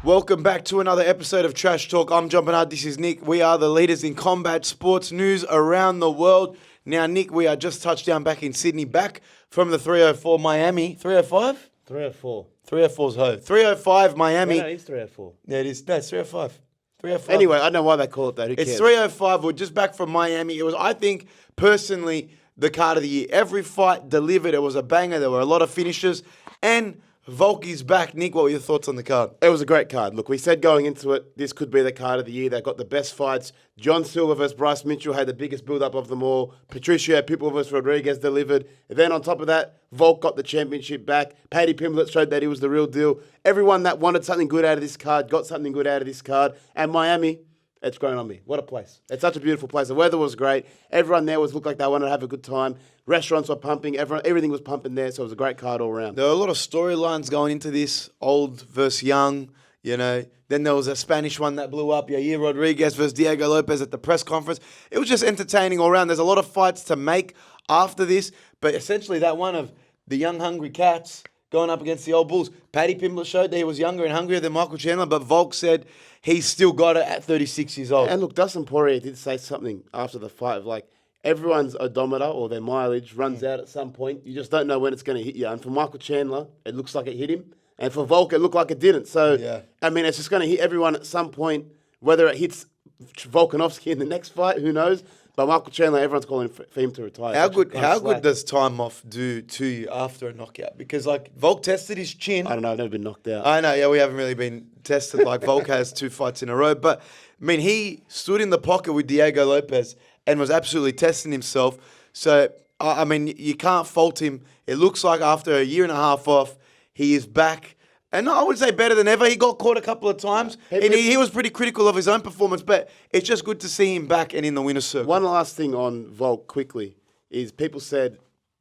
Welcome back to another episode of Trash Talk. I'm Jon-Bernard, this is Nick. We are the leaders in combat sports news around the world. Now, Nick, we are just touched down back in Sydney, back from the 304 Miami. 305? 304. 304's ho. 305 Miami. No, it's 304. Yeah, it is. No, it's 305. 305. Anyway, I don't know why they call it that. Who cares? It's 305. We're just back from Miami. It was, I think, personally, the card of the year. Every fight delivered. It was a banger. There were a lot of finishes. And Volk is back. Nick, what were your thoughts on the card? It was a great card. Look, we said going into it, this could be the card of the year. They got the best fights. John Silver versus Bryce Mitchell had the biggest build-up of them all. Patricio Pitbull versus Rodriguez delivered. And then on top of that, Volk got the championship back. Paddy Pimblett showed that he was the real deal. Everyone that wanted something good out of this card got something good out of this card. And Miami, it's grown on me. What a place. It's such a beautiful place. The weather was great. Everyone there looked like they wanted to have a good time. Restaurants were pumping. Everything was pumping there, so it was a great card all around. There were a lot of storylines going into this, old versus young, you know. Then there was a Spanish one that blew up, Yair Rodriguez versus Diego Lopez at the press conference. It was just entertaining all around. There's a lot of fights to make after this, but essentially that one of the young, hungry cats going up against the old bulls. Paddy Pimblett showed that he was younger and hungrier than Michael Chandler, but Volk said he's still got it at 36 years old. And look, Dustin Poirier did say something after the fight of like, everyone's odometer or their mileage runs out at some point. You just don't know when it's going to hit you. And for Michael Chandler, it looks like it hit him. And for Volk, it looked like it didn't. So, yeah. I mean, it's just going to hit everyone at some point. Whether it hits Volkanovski in the next fight, who knows? But Michael Chandler, everyone's calling for him to retire. How good does time off do to you after a knockout? Because, like, Volk tested his chin. I don't know. I've never been knocked out. I know, yeah, we haven't really been tested like Volk has 2 fights in a row. But, I mean, he stood in the pocket with Diego Lopez and was absolutely testing himself. So, I mean, you can't fault him. It looks like after a year and a half off, he is back. And I would say better than ever. He got caught a couple of times, and he was pretty critical of his own performance, but it's just good to see him back and in the winner's circle. One last thing on Volk quickly is people said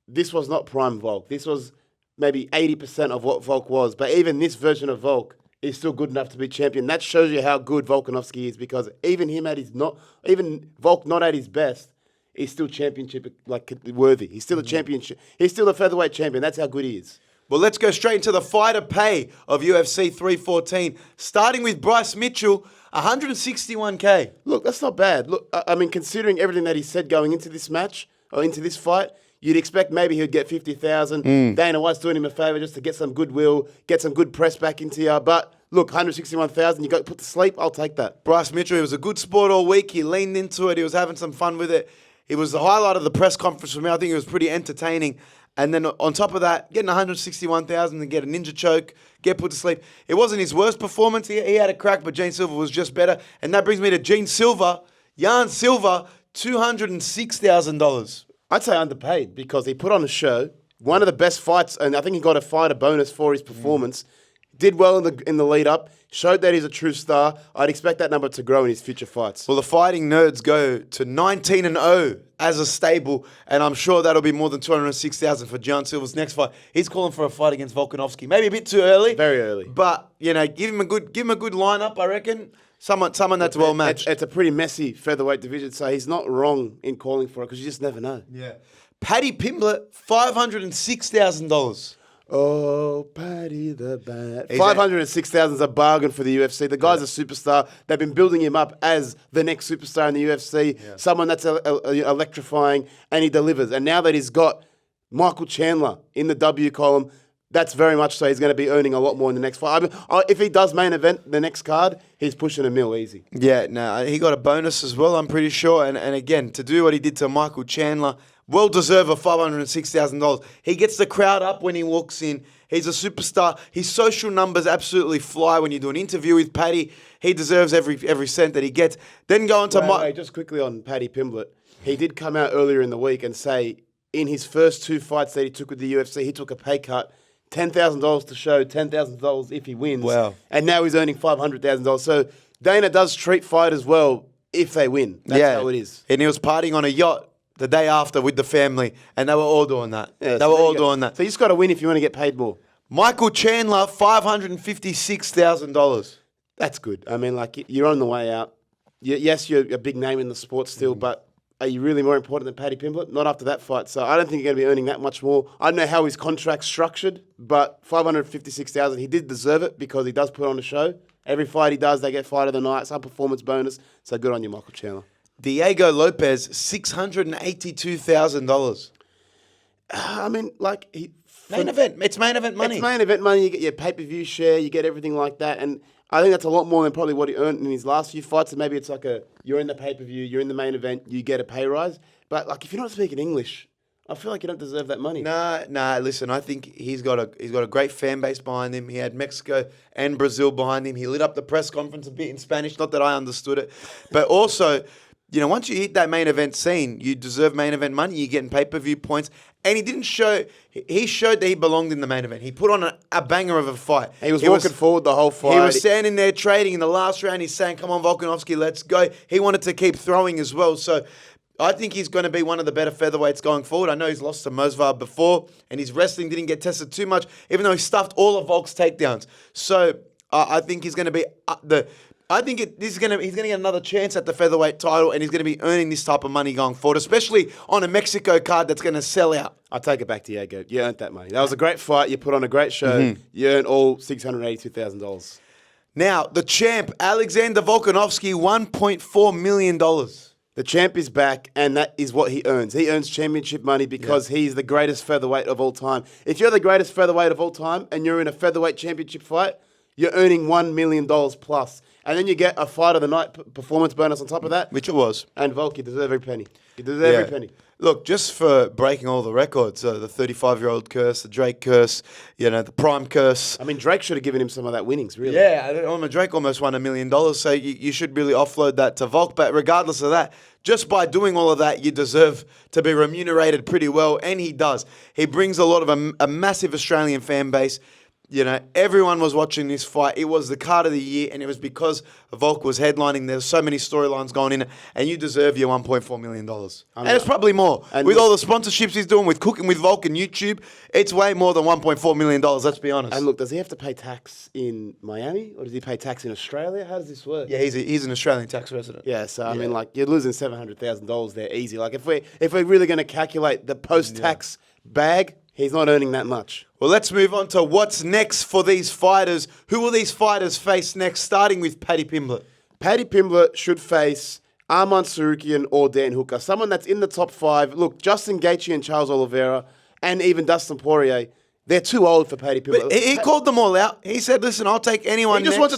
this was not prime Volk. This was maybe 80% of what Volk was, but even this version of Volk is still good enough to be champion. That shows you how good Volkanovski is, because even Volk not at his best, he's still championship like worthy. He's still a championship. He's still a featherweight champion. That's how good he is. Well, let's go straight into the fighter pay of UFC 314, starting with Bryce Mitchell, 161K. Look, that's not bad. Look, I mean, considering everything that he said going into this match or into this fight, you'd expect maybe he'd get 50,000. Dana White's doing him a favor just to get some goodwill, get some good press back into you. But look, 161,000, you got put to sleep. I'll take that. Bryce Mitchell, he was a good sport all week. He leaned into it. He was having some fun with it. It was the highlight of the press conference for me. I think it was pretty entertaining. And then on top of that, getting 161,000 and get a ninja choke, get put to sleep. It wasn't his worst performance. He had a crack, but Gene Silver was just better. And that brings me to Gene Silver, Jan Silver, $206,000. I'd say underpaid because he put on a show, one of the best fights, and I think he got a fighter bonus for his performance. Did well in the lead up, showed that he's a true star. I'd expect that number to grow in his future fights. Well, the Fighting Nerds go to 19-0 as a stable, and I'm sure that'll be more than 206,000 for John Silver's next fight. He's calling for a fight against Volkanovski. Maybe a bit too early. Very early. But, you know, give him a good lineup, I reckon. Someone that's well matched. It's a pretty messy featherweight division, so he's not wrong in calling for it because you just never know. Yeah. Paddy Pimblett, $506,000. Oh, Paddy the Bat. 506,000 is a bargain for the UFC. The guy's a superstar. They've been building him up as the next superstar in the UFC, someone that's electrifying, and he delivers. And now that he's got Michael Chandler in the W column, that's very much so. He's going to be earning a lot more in the next fight. I mean, if he does main event the next card, he's pushing $1 million easy. Yeah, no, he got a bonus as well, I'm pretty sure. And again, to do what he did to Michael Chandler, well-deserved of $506,000. He gets the crowd up when he walks in. He's a superstar. His social numbers absolutely fly when you do an interview with Paddy. He deserves every cent that he gets. Then go on to Wait, just quickly on Paddy Pimblett. He did come out earlier in the week and say in his first 2 fights that he took with the UFC, he took a pay cut, $10,000 to show, $10,000 if he wins. Wow. And now he's earning $500,000. So Dana does treat fighters well if they win. That's how it is. And he was partying on a yacht the day after with the family, and they were all doing that. Yeah, they were all doing that. So you just got to win if you want to get paid more. Michael Chandler, $556,000. That's good. I mean, like, you're on the way out. Yes, you're a big name in the sport still, but are you really more important than Paddy Pimblett? Not after that fight. So I don't think you're going to be earning that much more. I don't know how his contract's structured, but $556,000, he did deserve it because he does put on a show. Every fight he does, they get fight of the night, some performance bonus. So good on you, Michael Chandler. Diego Lopez, $682,000. I mean, like... Main event. It's main event money. It's main event money. You get your pay-per-view share. You get everything like that. And I think that's a lot more than probably what he earned in his last few fights. And maybe it's like you're in the pay-per-view, you're in the main event, you get a pay rise. But like if you're not speaking English, I feel like you don't deserve that money. Nah. Listen, I think he's got a great fan base behind him. He had Mexico and Brazil behind him. He lit up the press conference a bit in Spanish. Not that I understood it, but also, once you hit that main event scene, you deserve main event money. You're getting pay-per-view points. And he didn't show... He showed that he belonged in the main event. He put on a banger of a fight. He was walking forward the whole fight. He was standing there trading in the last round. He's saying, come on, Volkanovski, let's go. He wanted to keep throwing as well. So I think he's going to be one of the better featherweights going forward. I know he's lost to Mosvar before, and his wrestling didn't get tested too much, even though he stuffed all of Volk's takedowns. So I think he's going to be... he's going to get another chance at the featherweight title, and he's going to be earning this type of money going forward, especially on a Mexico card that's going to sell out. I'll take it back, Diego. You earned that money. That was a great fight. You put on a great show. Mm-hmm. You earned all $682,000. Now, the champ, Alexander Volkanovski, $1.4 million. The champ is back, and that is what he earns. He earns championship money because he's the greatest featherweight of all time. If you're the greatest featherweight of all time and you're in a featherweight championship fight, you're earning $1 million plus. And then you get a fight of the night performance bonus on top of that. Which it was. And Volk, you deserve every penny. You deserve every penny. Look, just for breaking all the records, the 35-year-old curse, the Drake curse, the Prime curse. I mean, Drake should have given him some of that winnings, really. Yeah, Drake almost won $1 million, so you should really offload that to Volk. But regardless of that, just by doing all of that, you deserve to be remunerated pretty well, and he does. He brings a lot of a massive Australian fan base. Everyone was watching this fight. It was the card of the year, and it was because Volk was headlining. There's so many storylines going in it, and you deserve your $1.4 million. And it's probably more. And with all the sponsorships he's doing with Cooking with Volk and YouTube, it's way more than $1.4 million, let's be honest. And look, does he have to pay tax in Miami, or does he pay tax in Australia? How does this work? Yeah, he's an Australian tax resident. Yeah, so I mean, you're losing $700,000 there easy. Like, if we're really going to calculate the post-tax bag, he's not earning that much. Well, let's move on to what's next for these fighters. Who will these fighters face next, starting with Paddy Pimblett? Paddy Pimblett should face Arman Tsarukyan or Dan Hooker, someone that's in the top 5. Look, Justin Gaethje and Charles Oliveira, and even Dustin Poirier, they're too old for Paddy Pimblett. But he called them all out. He said, listen, I'll take anyone He just wants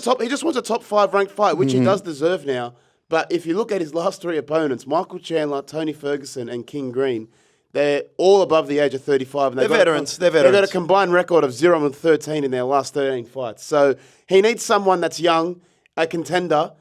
a top 5 ranked fight, which he does deserve now. But if you look at his last 3 opponents, Michael Chandler, Tony Ferguson, and King Green, they're all above the age of 35. And they're veterans. They've got a combined record of 0-13 in their last 13 fights. So he needs someone that's young, a contender,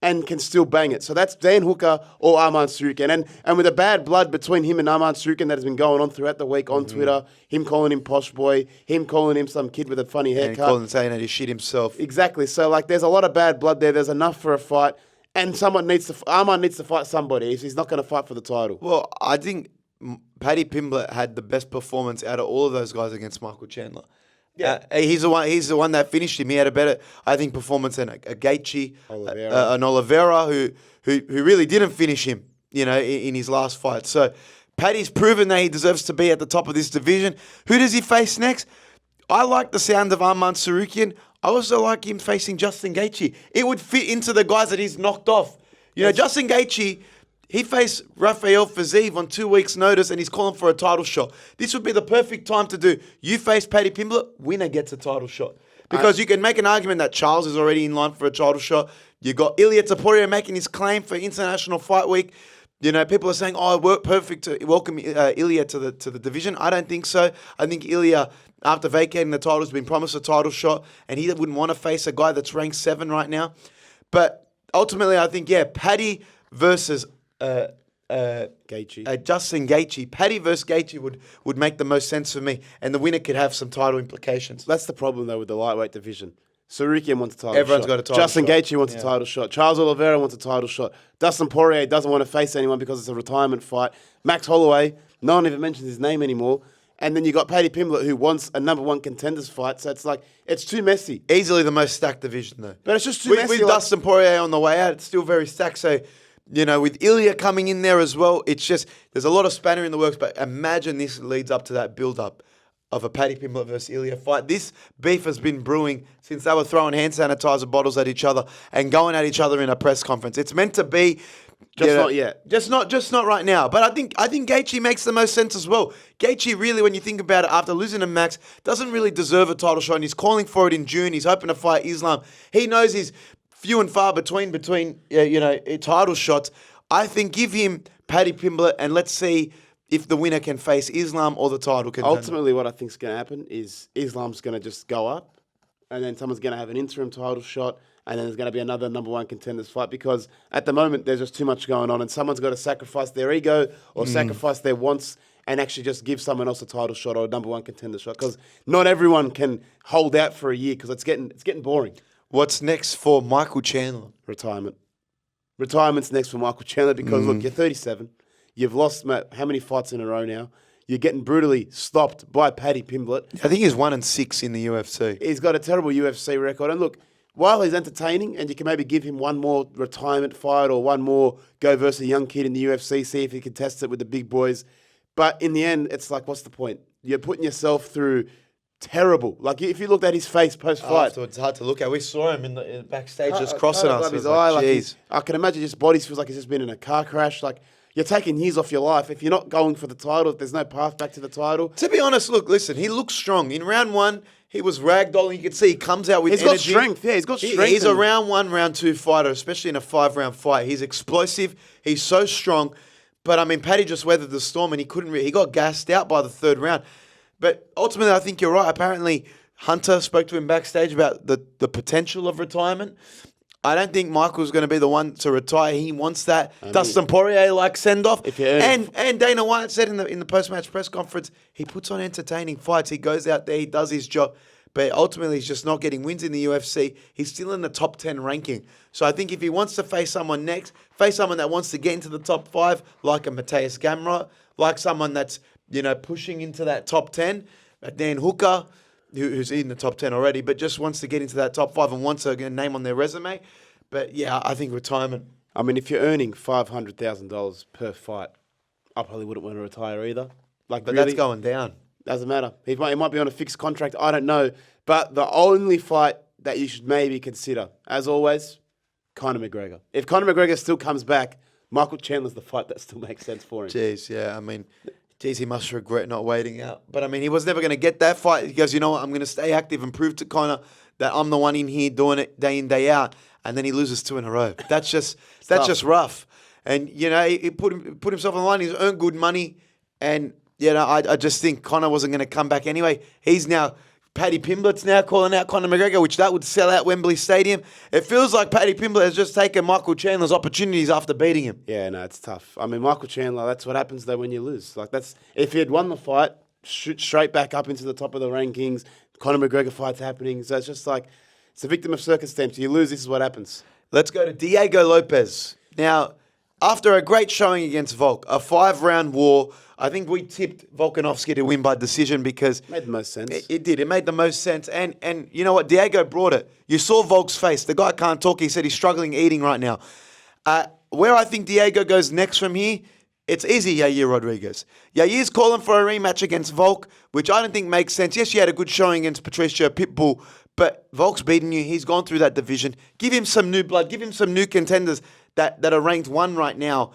and can still bang it. So that's Dan Hooker or Arman Tsarukyan. And with the bad blood between him and Arman Tsarukyan that has been going on throughout the week on Twitter, him calling him posh boy, him calling him some kid with a funny haircut. And saying that he shit himself. Exactly. So there's a lot of bad blood there. There's enough for a fight. And Arman needs to fight somebody if he's not going to fight for the title. Well, I think Paddy Pimblett had the best performance out of all of those guys against Michael Chandler. Yeah, he's the one that finished him. He had a better, I think, performance than a Gaethje, an Oliveira who really didn't finish him, in his last fight. So Paddy's proven that he deserves to be at the top of this division. Who does he face next? I like the sound of Arman Tsarukyan. I also like him facing Justin Gaethje. It would fit into the guys that he's knocked off. Justin Gaethje, he faced Rafael Fiziev on 2 weeks' notice, and he's calling for a title shot. This would be the perfect time to do. You face Paddy Pimblett, winner gets a title shot. Because you can make an argument that Charles is already in line for a title shot. You got Ilia Topuria making his claim for International Fight Week. People are saying, it worked perfect to welcome Ilia to the division. I don't think so. I think Ilia, after vacating the title, has been promised a title shot, and he wouldn't want to face a guy that's ranked 7 right now. But ultimately, I think, Paddy versus Gaethje. Justin Gaethje. Paddy versus Gaethje would make the most sense for me, and the winner could have some title implications. That's the problem, though, with the lightweight division. Tsarukyan wants a title Everyone's shot. got a title Justin shot. Gaethje wants a title shot. Charles Oliveira wants a title shot. Dustin Poirier doesn't want to face anyone because it's a retirement fight. Max Holloway, no one even mentions his name anymore. And then you got Paddy Pimblett, who wants a number 1 contenders fight. So it's too messy. Easily the most stacked division, though. But it's just too with, messy. With Dustin Poirier on the way out, it's still very stacked. So, with Ilya coming in there as well, it's just, there's a lot of spanner in the works, but imagine this leads up to that build-up of a Paddy Pimblett versus Ilya fight. This beef has been brewing since they were throwing hand sanitizer bottles at each other and going at each other in a press conference. It's meant to be... Not yet. Just not right now. But I think Gaethje makes the most sense as well. Gaethje really, when you think about it, after losing to Max, doesn't really deserve a title shot, and he's calling for it in June. He's hoping to fight Islam. He knows he's few and far between title shots. I think give him Paddy Pimblett, and let's see if the winner can face Islam or the title contender. Ultimately, what I think is going to happen is Islam's going to just go up, and then someone's going to have an interim title shot, and then there's going to be another number one contenders fight, because at the moment there's just too much going on, and someone's got to sacrifice their ego or sacrifice their wants and actually just give someone else a title shot or a number one contender shot, because not everyone can hold out for a year, because it's getting boring. What's next for Michael Chandler? Retirement. Retirement's next for Michael Chandler, because look, you're 37. You've lost how many fights in a row now? You're getting brutally stopped by Paddy Pimblett. I think he's 1-6 in the UFC. He's got a terrible UFC record. And look, while he's entertaining, and you can maybe give him one more retirement fight or one more go versus a young kid in the UFC, see if he can test it with the big boys. But in the end, it's like, what's the point? You're putting yourself through terrible. Like, if you looked at his face post-fight. It's hard to look at. We saw him in the backstage just crossing us. His eye, I can imagine his body feels like he's just been in a car crash. Like, you're taking years off your life. If you're not going for the title, if there's no path back to the title. To be honest, listen, he looks strong. In round one, he was ragdolling. You could see he comes out with energy. He's got strength. Yeah, he's got strength. He's a round one, round two fighter, especially in a 5-round fight. He's explosive. He's so strong. But, I mean, Paddy just weathered the storm, and he got gassed out by the third round. But ultimately, I think you're right. Apparently, Hunter spoke to him backstage about the potential of retirement. I don't think Michael's going to be the one to retire. He wants that Dustin Poirier-like send-off. And Dana White said in the post-match press conference, he puts on entertaining fights. He goes out there, he does his job. But ultimately, he's just not getting wins in the UFC. He's still in the top 10 ranking. So I think if he wants to face someone next, face someone that wants to get into the top 5, like a Mateus Gamrot, like someone that's pushing into that top 10, Dan Hooker, who's in the top 10 already, but just wants to get into that top 5 and wants a name on their resume. But yeah, I think retirement. I mean, if you're earning $500,000 per fight, I probably wouldn't want to retire either. But that's going down. Doesn't matter. He might be on a fixed contract. I don't know. But the only fight that you should maybe consider, as always, Conor McGregor. If Conor McGregor still comes back, Michael Chandler's the fight that still makes sense for him. Jeez, yeah. I mean, he must regret not waiting out. But, I mean, he was never going to get that fight. He goes, you know what, I'm going to stay active and prove to Conor that I'm the one in here doing it day in, day out. And then he loses 2 in a row. That's just rough. And, he put himself on the line. He's earned good money. And, I just think Conor wasn't going to come back anyway. Paddy Pimblett's now calling out Conor McGregor, which that would sell out Wembley Stadium. It feels like Paddy Pimblett has just taken Michael Chandler's opportunities after beating him. Yeah, no, it's tough. I mean, Michael Chandler, that's what happens though when you lose. If he had won the fight, shoot straight back up into the top of the rankings. Conor McGregor fight's happening. So it's just it's a victim of circumstance. You lose, this is what happens. Let's go to Diego Lopez. Now, after a great showing against Volk, a 5-round war, I think we tipped Volkanovski to win by decision because... Made the most sense. It did. It made the most sense. And you know what? Diego brought it. You saw Volk's face. The guy can't talk. He said he's struggling eating right now. Where I think Diego goes next from here, it's easy, Yair Rodriguez. Yair's calling for a rematch against Volk, which I don't think makes sense. Yes, you had a good showing against Patricio Pitbull, but Volk's beaten you. He's gone through that division. Give him some new blood. Give him some new contenders that are ranked 1 right now.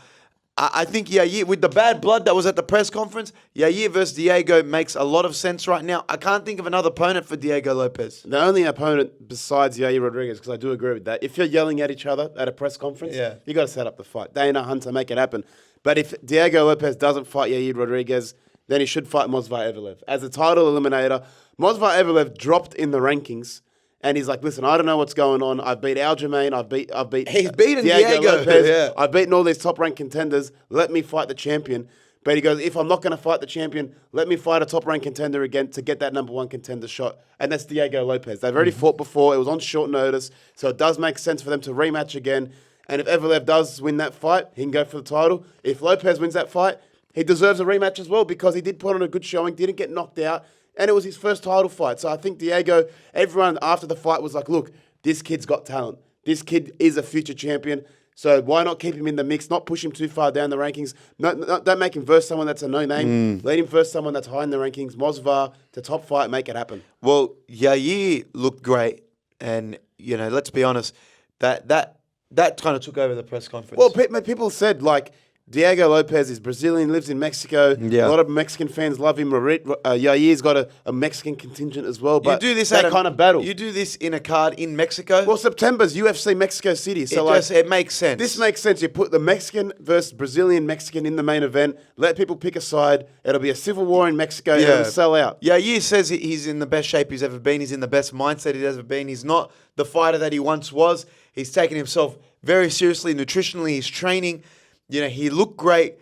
I think Yair, with the bad blood that was at the press conference, Yair versus Diego makes a lot of sense right now. I can't think of another opponent for Diego Lopez. The only opponent besides Yair Rodriguez, because I do agree with that, if you're yelling at each other at a press conference, you got to set up the fight. Dana, Hunter, make it happen. But if Diego Lopez doesn't fight Yair Rodriguez, then he should fight Movsar Evloev. As a title eliminator, Movsar Evloev dropped in the rankings. And he's like, listen, I don't know what's going on. I've beat Aljamain. I've beat He's beaten Diego Lopez. Yeah. I've beaten all these top-ranked contenders. Let me fight the champion. But he goes, if I'm not going to fight the champion, let me fight a top-ranked contender again to get that number 1 contender shot. And that's Diego Lopez. They've already fought before. It was on short notice. So it does make sense for them to rematch again. And if Evloev does win that fight, he can go for the title. If Lopez wins that fight, he deserves a rematch as well because he did put on a good showing, didn't get knocked out. And it was his first title fight. So I think Diego, everyone after the fight was like, look, this kid's got talent. This kid is a future champion. So why not keep him in the mix, not push him too far down the rankings? Don't make him verse someone that's a no-name. Let him verse someone that's high in the rankings. Mosvar to top fight, make it happen. Well, Yair looked great, and let's be honest, that kind of took over the press conference. Well, people said, like, Diego Lopez is Brazilian, lives in Mexico. Yeah. A lot of Mexican fans love him. Yair's got a Mexican contingent as well. But you do this that kind of battle. You do this in a card in Mexico. Well, September's UFC Mexico City. So it makes sense. This makes sense. You put the Mexican versus Brazilian Mexican in the main event. Let people pick a side. It'll be a civil war in Mexico. Yeah. It'll sell out. Yair says he's in the best shape he's ever been. He's in the best mindset he's ever been. He's not the fighter that he once was. He's taken himself very seriously nutritionally. He's training. He looked great.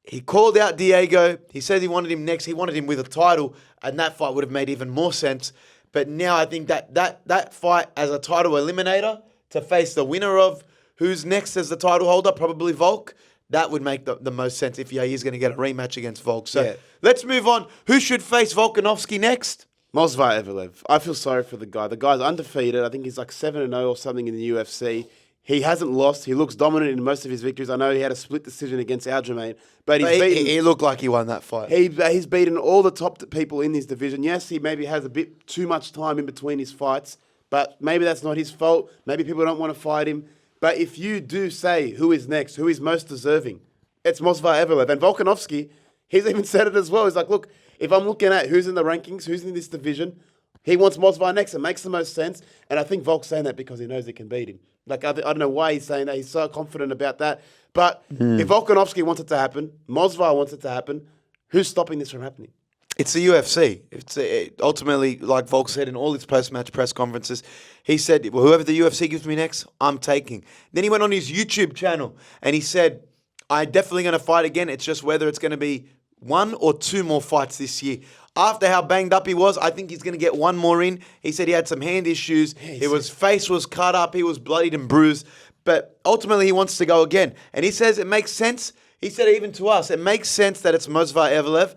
He called out Diego. He said he wanted him next. He wanted him with a title, and that fight would have made even more sense. But now I think that fight as a title eliminator to face the winner of who's next as the title holder, probably Volk, that would make the most sense if Yair's going to get a rematch against Volk. So let's move on. Who should face Volkanovski next? Movsar Evelev. I feel sorry for the guy. The guy's undefeated. I think he's like 7-0 or something in the UFC. He hasn't lost. He looks dominant in most of his victories. I know he had a split decision against Aljamain, but he looked like he won that fight. He's beaten all the top people in his division. Yes, he maybe has a bit too much time in between his fights, but maybe that's not his fault. Maybe people don't want to fight him. But if you do say who is next, who is most deserving, it's Movsar Evelev. And Volkanovski, he's even said it as well. He's like, look, if I'm looking at who's in the rankings, who's in this division, he wants Movsar next. It makes the most sense. And I think Volk's saying that because he knows he can beat him. Like, I don't know why he's saying that. He's so confident about that. But if Volkanovski wants it to happen, Movsar wants it to happen, who's stopping this from happening? It's the UFC. Ultimately, like Volk said in all his post-match press conferences, he said, well, whoever the UFC gives me next, I'm taking. Then he went on his YouTube channel and he said, I'm definitely going to fight again. It's just whether it's going to be 1 or 2 more fights this year. After how banged up he was, I think he's going to get 1 more in. He said he had some hand issues. His face was cut up. He was bloodied and bruised. But ultimately, he wants to go again. And he says it makes sense. He said it even to us. It makes sense that it's Movsar Evelev.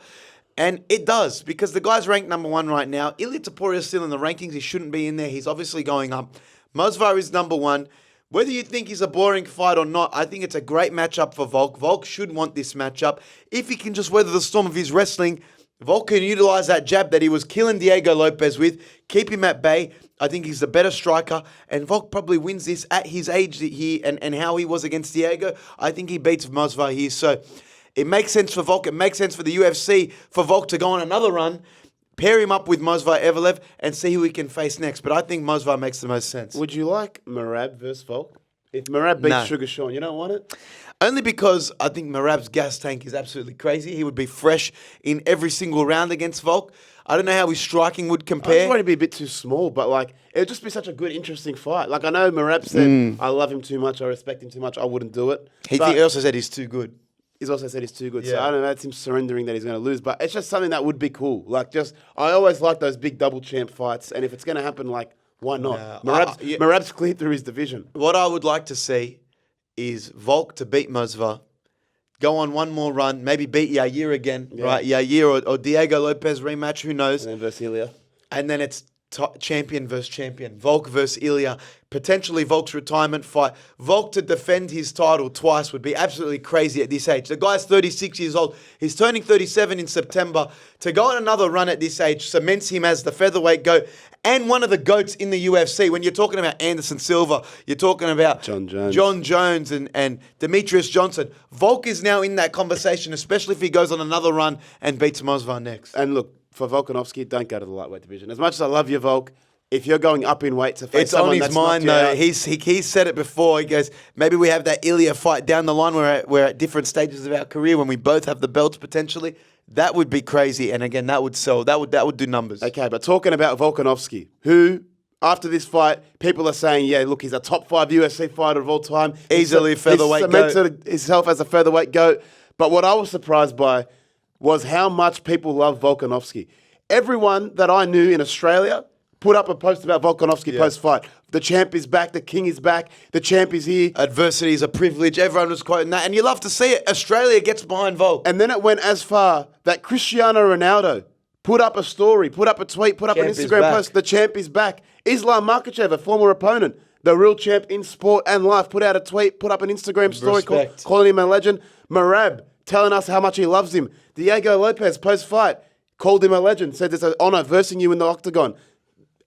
And it does, because the guy's ranked number 1 right now. Ilia Topuria is still in the rankings. He shouldn't be in there. He's obviously going up. Movsar is number 1. Whether you think he's a boring fight or not, I think it's a great matchup for Volk. Volk should want this matchup. If he can just weather the storm of his wrestling, Volk can utilize that jab that he was killing Diego Lopez with, keep him at bay. I think he's the better striker, and Volk probably wins this at his age here and how he was against Diego. I think he beats Movsar here. So it makes sense for Volk. It makes sense for the UFC for Volk to go on another run, pair him up with Movsar Evelev, and see who he can face next. But I think Movsar makes the most sense. Would you like Merab versus Volk? If Merab beats Sugar Sean, you don't want it? Only because I think Merab's gas tank is absolutely crazy. He would be fresh in every single round against Volk. I don't know how his striking would compare. I just want to be a bit too small, but like it would just be such a good, interesting fight. Like I know Merab said, I love him too much, I respect him too much, I wouldn't do it. He also said he's too good. He's also said he's too good. Yeah. So I don't know, that's him surrendering that he's going to lose. But it's just something that would be cool. Like I always like those big double champ fights. And if it's going to happen, like, why not? Merab's cleared through his division. What I would like to see is Volk to beat Movsar, go on 1 more run, maybe beat Yair again, right? Yair or Diego Lopez rematch, who knows? And then versus Ilia. And then it's champion versus champion. Volk versus Ilia. Potentially Volk's retirement fight. Volk to defend his title twice would be absolutely crazy at this age. The guy's 36 years old. He's turning 37 in September. To go on another run at this age cements him as the featherweight GOAT and one of the GOATs in the UFC. When you're talking about Anderson Silva, you're talking about John Jones and Demetrius Johnson. Volk is now in that conversation, especially if he goes on another run and beats Movsar next. And look, for Volkanovski, don't go to the lightweight division. As much as I love you, Volk, if you're going up in weight to face someone that's knocked you out... It's on his mind, though. He's said it before. He goes, maybe we have that Ilia fight down the line. We're at different stages of our career when we both have the belts potentially. That would be crazy. And again, that would sell. That would do numbers. Okay, but talking about Volkanovski, who... After this fight, people are saying, yeah, look, he's a top 5 UFC fighter of all time. Easily featherweight GOAT. He's cemented himself as a featherweight GOAT. But what I was surprised by was how much people love Volkanovski. Everyone that I knew in Australia put up a post about Volkanovski post-fight. The champ is back. The king is back. The champ is here. Adversity is a privilege. Everyone was quoting that. And you love to see it. Australia gets behind Volk. And then it went as far that Cristiano Ronaldo put up a story, put up a tweet, put up an Instagram post. The champ is back. Islam Makhachev, a former opponent, the real champ in sport and life, put out a tweet, put up an Instagram story Respect. calling him a legend. Marab telling us how much he loves him. Diego Lopez, post-fight, called him a legend, said it's an honor versing you in the octagon.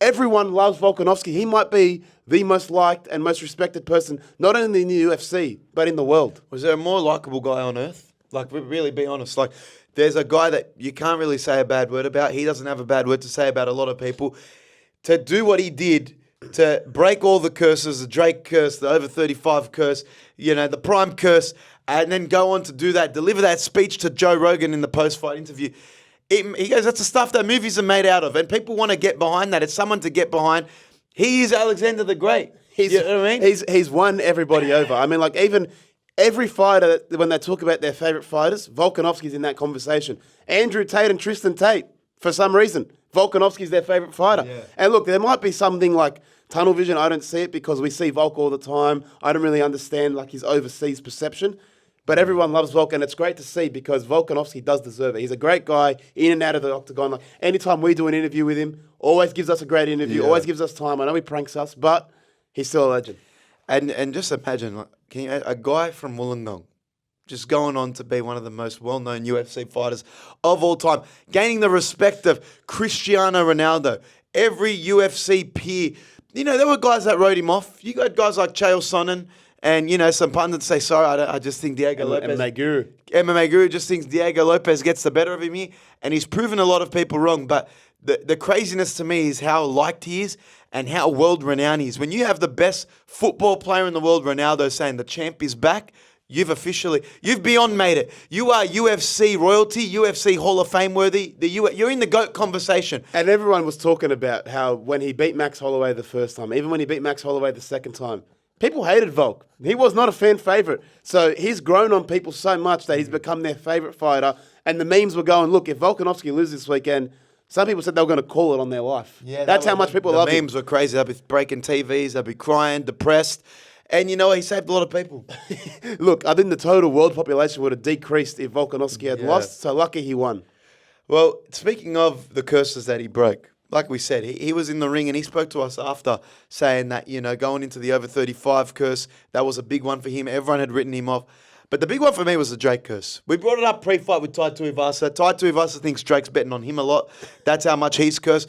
Everyone loves Volkanovski. He might be the most liked and most respected person, not only in the UFC, but in the world. Was there a more likable guy on earth? Like, really be honest. Like, there's a guy that you can't really say a bad word about. He doesn't have a bad word to say about a lot of people. To do what he did, to break all the curses, the Drake curse, the over 35 curse, the Prime curse, and then go on to do that, deliver that speech to Joe Rogan in the post-fight interview. He goes, that's the stuff that movies are made out of, and people want to get behind that. It's someone to get behind. He is Alexander the Great. You know what I mean? He's won everybody over. I mean, like, even every fighter, when they talk about their favourite fighters, Volkanovski's in that conversation. Andrew Tate and Tristan Tate, for some reason, Volkanovski's their favourite fighter. Yeah. And look, there might be something like tunnel vision. I don't see it because we see Volk all the time. I don't really understand like his overseas perception. But everyone loves Volk, and it's great to see because Volkanovski does deserve it. He's a great guy, in and out of the octagon. Like, anytime we do an interview with him, always gives us a great interview, always gives us time. I know he pranks us, but he's still a legend. And just imagine, like, a guy from Wollongong just going on to be one of the most well-known UFC fighters of all time, gaining the respect of Cristiano Ronaldo, every UFC peer. There were guys that wrote him off. You got guys like Chael Sonnen, and, some pundits say, sorry, I just think Diego Lopez... MMA Guru just thinks Diego Lopez gets the better of him here, and he's proven a lot of people wrong. But the craziness to me is how liked he is and how world-renowned he is. When you have the best football player in the world, Ronaldo, saying the champ is back, you've beyond made it. You are UFC royalty, UFC Hall of Fame worthy. You're in the GOAT conversation. And everyone was talking about how when he beat Max Holloway the first time, even when he beat Max Holloway the second time, people hated Volk. He was not a fan favourite. So he's grown on people so much that he's become their favourite fighter. And the memes were going, look, if Volkanovski loses this weekend, some people said they were going to call it on their life. Yeah, that's how much people love him. The memes were crazy. They'll be breaking TVs. They'll be crying, depressed. And he saved a lot of people. Look, I think the total world population would have decreased if Volkanovski had lost. So lucky he won. Well, speaking of the curses that he broke, like we said, he was in the ring and he spoke to us after saying that, going into the over 35 curse, that was a big one for him. Everyone had written him off. But the big one for me was the Drake curse. We brought it up pre-fight with Tai Tuivasa. Tai Tuivasa thinks Drake's betting on him a lot. That's how much he's cursed.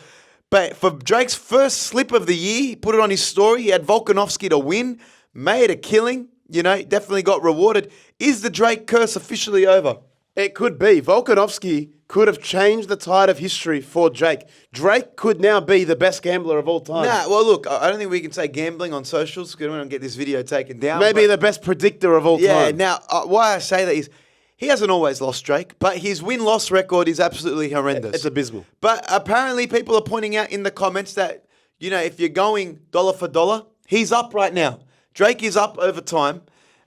But for Drake's first slip of the year, he put it on his story. He had Volkanovski to win, made a killing, definitely got rewarded. Is the Drake curse officially over? It could be. Volkanovski could have changed the tide of history for Drake. Drake could now be the best gambler of all time. Well, look, I don't think we can say gambling on socials because we don't get this video taken down. Maybe the best predictor of all time. Yeah, now, why I say that is he hasn't always lost, Drake, but his win-loss record is absolutely horrendous. It's abysmal. But apparently people are pointing out in the comments that, if you're going dollar for dollar, he's up right now. Drake is up over time.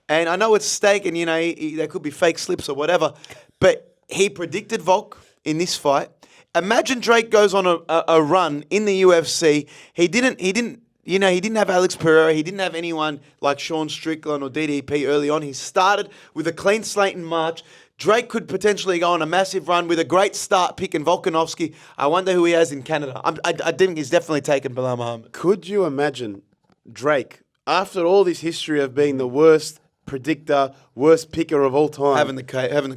And I know it's stake and, there could be fake slips or whatever, but he predicted Volk in this fight. Imagine Drake goes on a run in the UFC. He didn't have Alex Pereira. He didn't have anyone like Sean Strickland or DDP early on. He started with a clean slate in March. Drake could potentially go on a massive run with a great start picking Volkanovski. I wonder who he has in Canada. I think he's definitely taken Bilal Muhammad. Could you imagine Drake, after all this history of being the worst predictor, worst picker of all time, having the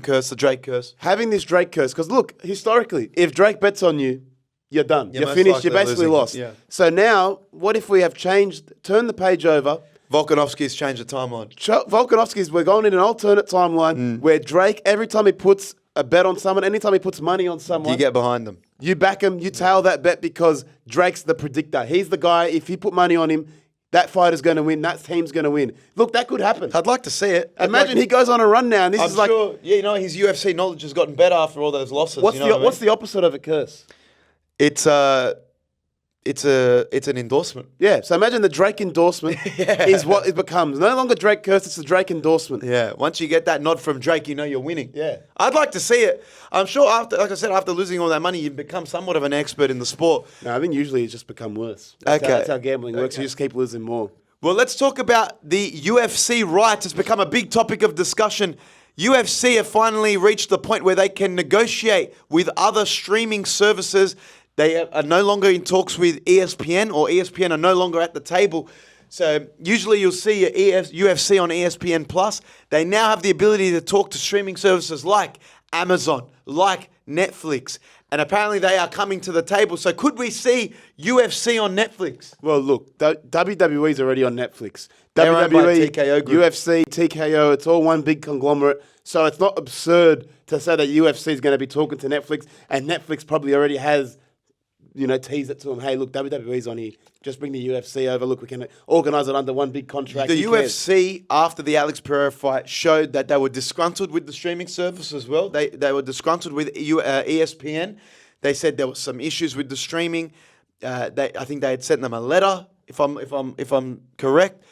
curse, the Drake curse, having this Drake curse? Because look, historically, if Drake bets on you, you're done. You're finished. You're basically lost. Yeah. So now, what if we have turned the page over? Volkanovski's changed the timeline. We're going in an alternate timeline where Drake, every time he puts a bet on someone, anytime he puts money on someone, you get behind them. You back him. You tail that bet because Drake's the predictor. He's the guy. If you put money on him, that fighter's going to win. That team's going to win. Look, that could happen. I'd like to see it. Imagine he goes on a run now, and this I'm is like... sure, his UFC knowledge has gotten better after all those losses. What's the opposite of a curse? It's an endorsement. Yeah, so imagine the Drake endorsement is what it becomes. No longer Drake curse, it's the Drake endorsement. Yeah, once you get that nod from Drake, you're winning. Yeah. I'd like to see it. I'm sure after losing all that money, you become somewhat of an expert in the sport. No, I think usually it's just become worse. That's how gambling works. You just keep losing more. Well, let's talk about the UFC rights. It's become a big topic of discussion. UFC have finally reached the point where they can negotiate with other streaming services. They are no longer in talks with ESPN, or ESPN are no longer at the table So usually you'll see your UFC on ESPN Plus. They now have the ability to talk to streaming services like Amazon, like Netflix, and apparently they are coming to the table. So could we see UFC on Netflix? Well, look, WWE's already on Netflix. They're owned by WWE, TKO Group. UFC, TKO, it's all one big conglomerate. So it's not absurd to say that UFC is going to be talking to Netflix, and Netflix probably already has, teased it to them. Hey, look, WWE's on here. Just bring the UFC over. Look, we can organise it under one big contract. The Who cares? UFC, after the Alex Pereira fight, showed that they were disgruntled with the streaming service as well. They were disgruntled with ESPN. They said there was some issues with the streaming. I think they had sent them a letter, if I'm correct.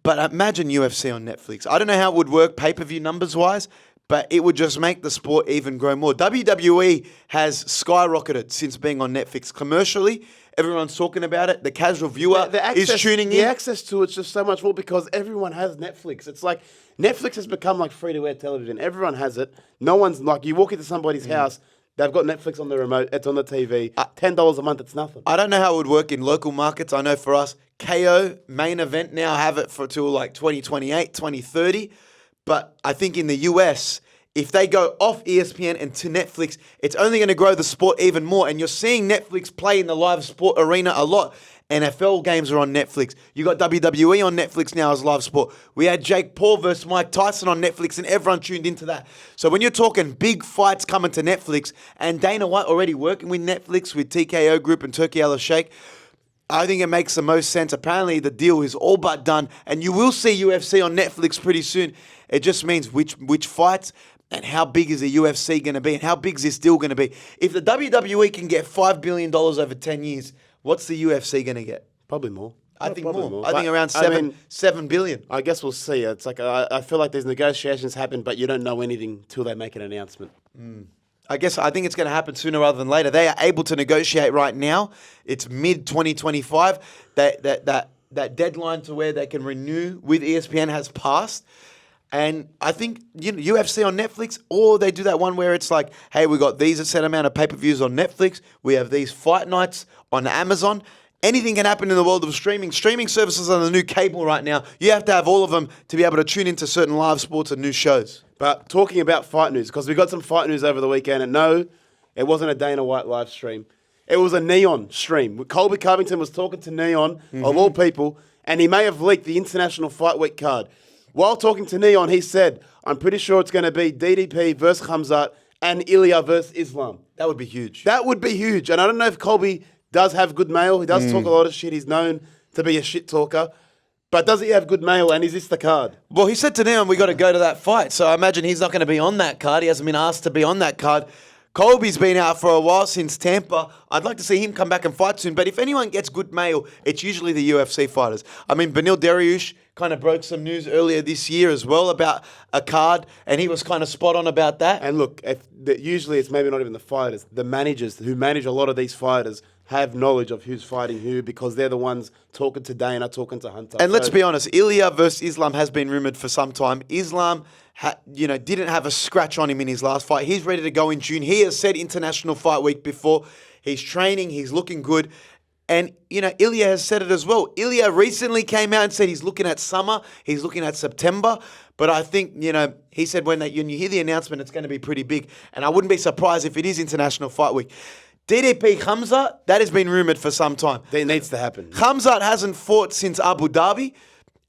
But imagine UFC on Netflix. I don't know how it would work pay-per-view numbers-wise, but it would just make the sport even grow more. WWE has skyrocketed since being on Netflix. Commercially, everyone's talking about it. The casual viewer is tuning in. The access to it's just so much more because everyone has Netflix. It's like Netflix has become like free-to-air television. Everyone has it. No one's like, you walk into somebody's house, they've got Netflix on the remote, it's on the TV. $10 a month, it's nothing. I don't know how it would work in local markets. I know for us, KO main event now have it for till like 2028, 2030. But I think in the US, if they go off ESPN and to Netflix, it's only going to grow the sport even more. And you're seeing Netflix play in the live sport arena a lot. NFL games are on Netflix. You got WWE on Netflix now as live sport. We had Jake Paul versus Mike Tyson on Netflix, and everyone tuned into that. So when you're talking big fights coming to Netflix, and Dana White already working with Netflix, with TKO Group and Turkey Al Sheikh, I think it makes the most sense. Apparently, the deal is all but done, and you will see UFC on Netflix pretty soon. It just means which fights and how big is the UFC going to be, and how big is this deal going to be. If the WWE can get $5 billion over 10 years, what's the UFC going to get? Probably more. I think Probably more. I think around $7 billion. I guess we'll see. It's like I feel like there's negotiations happen, but you don't know anything till they make an announcement. I think it's going to happen sooner rather than later. They are able to negotiate right now. It's mid-2025. That deadline to where they can renew with ESPN has passed. And I think UFC on Netflix, or they do that one where it's like, hey, we got these a set amount of pay-per-views on Netflix. We have these fight nights on Amazon. Anything can happen in the world of streaming. Streaming services are the new cable right now. You have to have all of them to be able to tune into certain live sports and new shows. But talking about fight news, because we got some fight news over the weekend, and no, it wasn't a Dana White live stream. It was a Neon stream. Colby Covington was talking to Neon, of all people, and he may have leaked the International Fight Week card. While talking to Neon, he said, I'm pretty sure it's going to be DDP versus Khamzat and Ilya versus Islam. That would be huge. That would be huge. And I don't know if Colby does have good mail. He does talk a lot of shit. He's known to be a shit talker. But does he have good mail, and is this the card? Well, he said to Neon, we got to go to that fight. So I imagine he's not going to be on that card. He hasn't been asked to be on that card. Colby's been out for a while since Tampa. I'd like to see him come back and fight soon. But if anyone gets good mail, it's usually the UFC fighters. I mean, Benil Dariush kind of broke some news earlier this year as well about a card, and he was kind of spot on about that. And look, usually it's maybe not even the fighters. The managers who manage a lot of these fighters have knowledge of who's fighting who because they're the ones talking to Dana, talking to Hunter. And let's be honest, Ilya versus Islam has been rumoured for some time. Islam didn't have a scratch on him in his last fight. He's ready to go in June. He has said International Fight Week before. He's training. He's looking good. And, Ilya has said it as well. Ilya recently came out and said he's looking at summer. He's looking at September. But I think, he said when you hear the announcement, it's going to be pretty big. And I wouldn't be surprised if it is International Fight Week. DDP Khamzat, that has been rumoured for some time. That needs to happen. Khamzat hasn't fought since Abu Dhabi.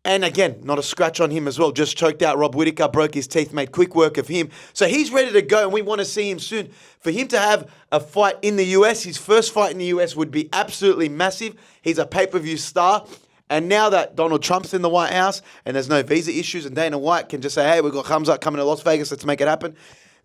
And again, not a scratch on him as well. Just choked out Rob Whittaker, broke his teeth, made quick work of him. So he's ready to go, and we want to see him soon. For him to have a fight in the US, his first fight in the US would be absolutely massive. He's a pay-per-view star. And now that Donald Trump's in the White House and there's no visa issues and Dana White can just say, hey, we've got Khamzat coming to Las Vegas, let's make it happen.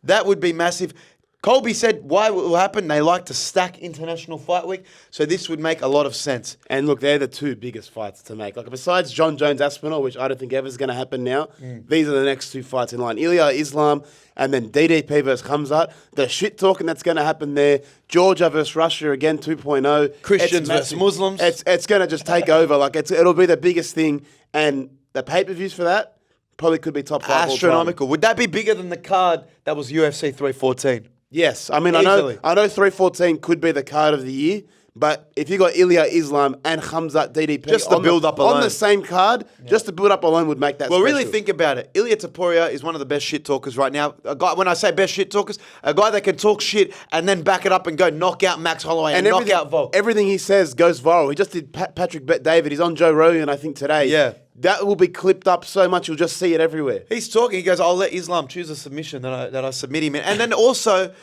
That would be massive. Colby said why it will happen. They like to stack International Fight Week, so this would make a lot of sense. And look, they're the two biggest fights to make. Like besides John Jones Aspinall, which I don't think ever is going to happen now, these are the next two fights in line. Ilya Islam and then DDP versus Khamzat. The shit talking that's going to happen there. Georgia versus Russia again 2.0. Christians versus Muslims. It's going to just take over. Like it'll be the biggest thing, and the pay-per-views for that probably could be top 5. Astronomical. Would that be bigger than the card that was UFC 314? Yes, I mean, Easily. I know 314 could be the card of the year, But if you got Ilya Islam and Khamzat DDP Just the build-up on alone. the same card, just the build-up alone would make that Well, special. really think about it. Ilya Taporia is one of the best shit talkers right now. A guy, when I say best shit talkers, a guy that can talk shit and then back it up and go knock out Max Holloway and knock out Volk. Everything he says goes viral. He just did Patrick Bet-David. He's on Joe Rogan, I think, today. Yeah. That will be clipped up so much you'll just see it everywhere. He's talking. He goes, "I'll let Islam choose a submission that I submit him in." And then also,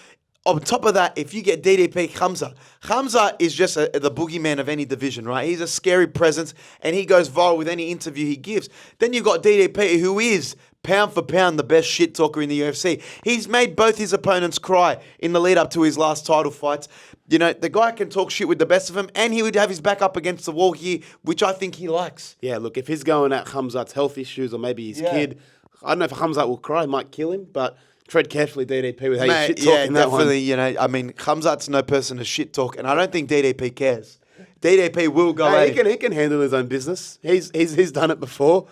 on top of that, if you get DDP Khamzat is just the boogeyman of any division, right? He's a scary presence, and he goes viral with any interview he gives. Then you've got DDP, who is pound for pound the best shit talker in the UFC. He's made both his opponents cry in the lead up to his last title fights. You know, the guy can talk shit with the best of them, and he would have his back up against the wall here, which I think he likes. Yeah, look, if he's going at Khamzat's health issues or maybe his kid, I don't know if Khamzat will cry, might kill him, but tread carefully, DDP, with how you shit talking that one. Definitely. You know, I mean, Khamzat's no person to shit talk, and I don't think DDP cares. DDP will go at him. He can handle his own business. He's done it before.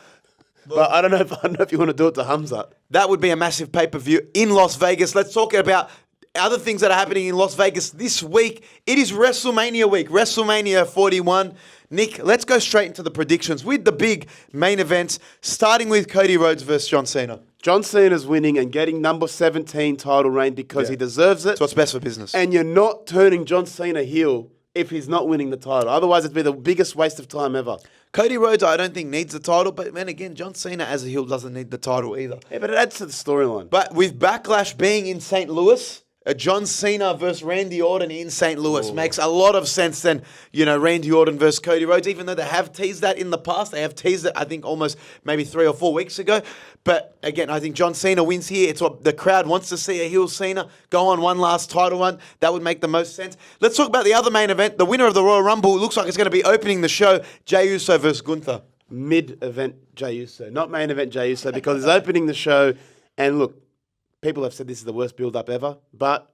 But I don't know if you want to do it to Khamzat. That would be a massive pay-per-view in Las Vegas. Let's talk about other things that are happening in Las Vegas this week. It is WrestleMania week, WrestleMania 41. Nick, let's go straight into the predictions with the big main events, starting with Cody Rhodes versus John Cena. John Cena's winning and getting number 17 title reign because he deserves it. That's what's best for business. And you're not turning John Cena heel if he's not winning the title. Otherwise, it'd be the biggest waste of time ever. Cody Rhodes, I don't think, needs the title, but then again, John Cena as a heel doesn't need the title either. Yeah, but it adds to the storyline. But with Backlash being in St. Louis, a John Cena versus Randy Orton in St. Louis makes a lot of sense than, you know, Randy Orton versus Cody Rhodes, even though they have teased that in the past. They have teased it, I think, almost maybe 3 or 4 weeks ago. But again, I think John Cena wins here. It's what the crowd wants to see, a heel Cena go on one last title run. That would make the most sense. Let's talk about the other main event. The winner of the Royal Rumble looks like it's going to be opening the show, Jey Uso versus Gunther. Mid-event Jey Uso, not main event Jey Uso, because he's opening the show. And look, people have said this is the worst build-up ever, but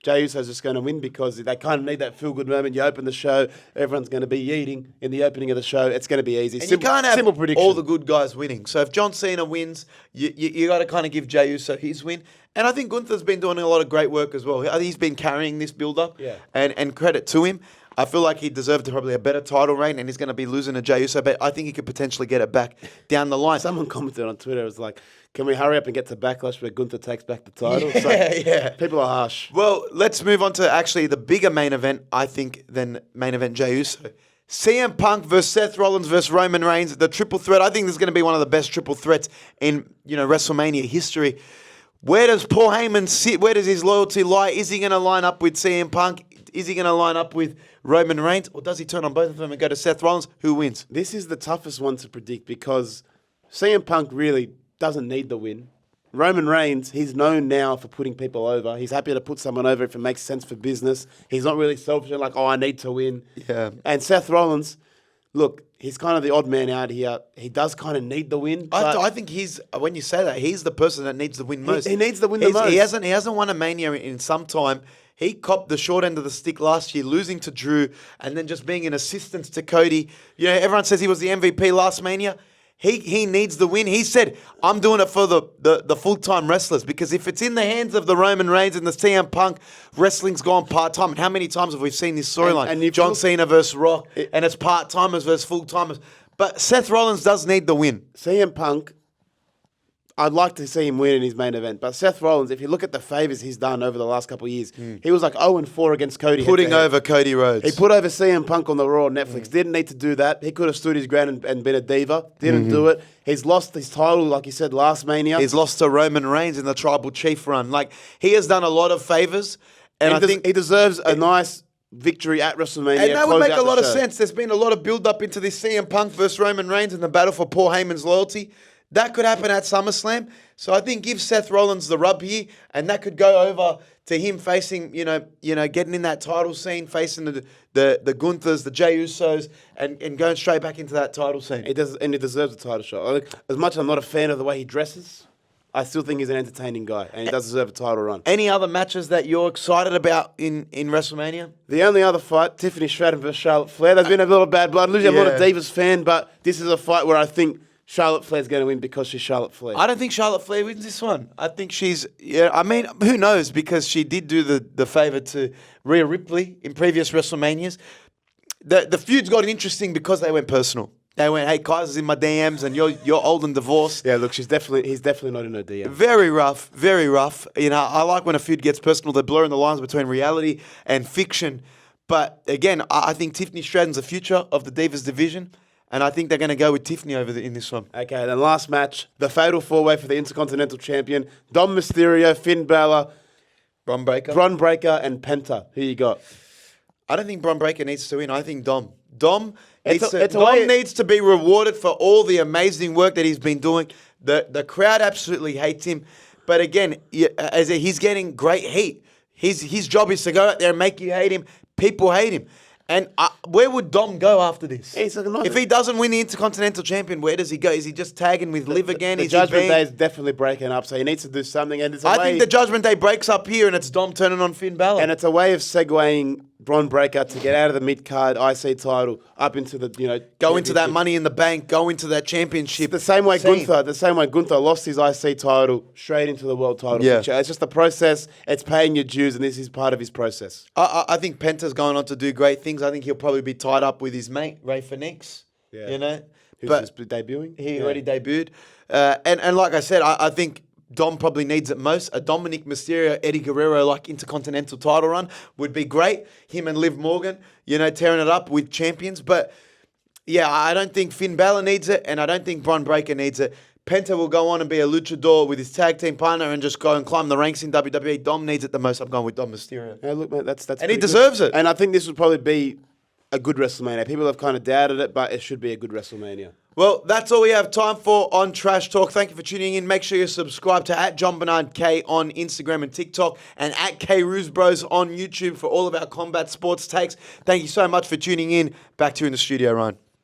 Jey Uso's just going to win because they kind of need that feel-good moment. You open the show, everyone's going to be eating in the opening of the show. It's going to be easy. And you can't have simple prediction. all the good guys winning. So if John Cena wins, you got to kind of give Jey Uso his win. And I think Gunther's been doing a lot of great work as well. He's been carrying this build-up, and credit to him. I feel like he deserved probably a better title reign, and he's going to be losing to Jey Uso, but I think he could potentially get it back down the line. Someone commented on Twitter, it was like, can we hurry up and get to Backlash where Gunther takes back the title? Yeah. People are harsh. Well, let's move on to actually the bigger main event, I think, than main event Jey Uso. CM Punk versus Seth Rollins versus Roman Reigns, the triple threat. I think this is going to be one of the best triple threats in, WrestleMania history. Where does Paul Heyman sit? Where does his loyalty lie? Is he going to line up with CM Punk? Is he going to line up with Roman Reigns? Or does he turn on both of them and go to Seth Rollins? Who wins? This is the toughest one to predict because CM Punk really doesn't need the win. Roman Reigns, he's known now for putting people over. He's happy to put someone over if it makes sense for business. He's not really selfish and like, I need to win. Yeah. And Seth Rollins, look, he's kind of the odd man out here. He does kind of need the win. I think when you say that, he's the person that needs the win most. He needs the win the most. He hasn't won a Mania in some time. He copped the short end of the stick last year, losing to Drew, and then just being an assistant to Cody. Everyone says he was the MVP last Mania. He needs the win. He said, I'm doing it for the full-time wrestlers, because if it's in the hands of the Roman Reigns and the CM Punk, wrestling's gone part-time. And how many times have we seen this storyline? And John Cena versus Rock, and it's part-timers versus full-timers. But Seth Rollins does need the win. CM Punk, I'd like to see him win in his main event. But Seth Rollins, if you look at the favours he's done over the last couple of years, he was like 0-4 against Cody. Putting over Cody Rhodes. He put over CM Punk on the Raw on Netflix. Didn't need to do that. He could have stood his ground and been a diva. Didn't do it. He's lost his title, like you said, last Mania. He's lost to Roman Reigns in the Tribal Chief run. Like, he has done a lot of favours. And I think he deserves a nice victory at WrestleMania. And that would make a lot of sense. There's been a lot of build-up into this CM Punk versus Roman Reigns and the battle for Paul Heyman's loyalty. That could happen at SummerSlam. So I think give Seth Rollins the rub here, and that could go over to him facing, getting in that title scene, facing the Gunthers, the Jey Usos, and going straight back into that title scene. He deserves a title shot. As much as I'm not a fan of the way he dresses, I still think he's an entertaining guy, and he does deserve a title run. Any other matches that you're excited about in WrestleMania? The only other fight, Tiffany Stratton versus Charlotte Flair. There's been a little bad blood. Usually I'm not a Divas fan, but this is a fight where I think Charlotte Flair's going to win because she's Charlotte Flair. I don't think Charlotte Flair wins this one. I think who knows, because she did do the favour to Rhea Ripley in previous WrestleManias. the feuds got interesting because they went personal. They went, hey, Kaiser's in my DMs and you're old and divorced. Yeah, look, he's definitely not in her DM. Very rough, very rough. You know, I like when a feud gets personal. They're blurring the lines between reality and fiction. But again, I think Tiffany Stratton's the future of the Divas division. And I think they're going to go with Tiffany in this one. Okay, then last match, the Fatal 4-Way for the Intercontinental Champion. Dom Mysterio, Finn Balor, Bron Breakker. Bron Breakker, and Penta. Who you got? I don't think Bron Breakker needs to win. I think Dom. Dom needs to be rewarded for all the amazing work that he's been doing. The crowd absolutely hates him. But again, he's getting great heat. His job is to go out there and make you hate him. People hate him. And where would Dom go after this? If he doesn't win the Intercontinental Champion, where does he go? Is he just tagging with Liv again? The Judgment Day is definitely breaking up, so he needs to do something. And I think the Judgment Day breaks up here, and it's Dom turning on Finn Balor. And it's a way of segueing Bron Breakker to get out of the mid-card IC title up into the, go into that Money in the Bank, go into that championship. The same way Gunther lost his IC title straight into the world title picture. It's just a process. It's paying your dues, and this is part of his process. I think Penta's going on to do great things. I think he'll probably be tied up with his mate, Ray Phoenix. Yeah. Who's just debuting? He already debuted. And like I said, I think Dom probably needs it most. A Dominic Mysterio, Eddie Guerrero like Intercontinental title run would be great. Him and Liv Morgan, tearing it up with champions. But yeah, I don't think Finn Balor needs it, and I don't think Bron Breakker needs it. Penta will go on and be a luchador with his tag team partner and just go and climb the ranks in WWE. Dom needs it the most. I'm going with Dom Mysterio. Yeah, look, mate, that's and he deserves it. And I think this would probably be a good WrestleMania. People have kind of doubted it, but it should be a good WrestleMania. Well, that's all we have time for on Trash Talk. Thank you for tuning in. Make sure you subscribe to @Jon-Bernard K on Instagram and TikTok and @KRoosBros on YouTube for all of our combat sports takes. Thank you so much for tuning in. Back to you in the studio, Ryan.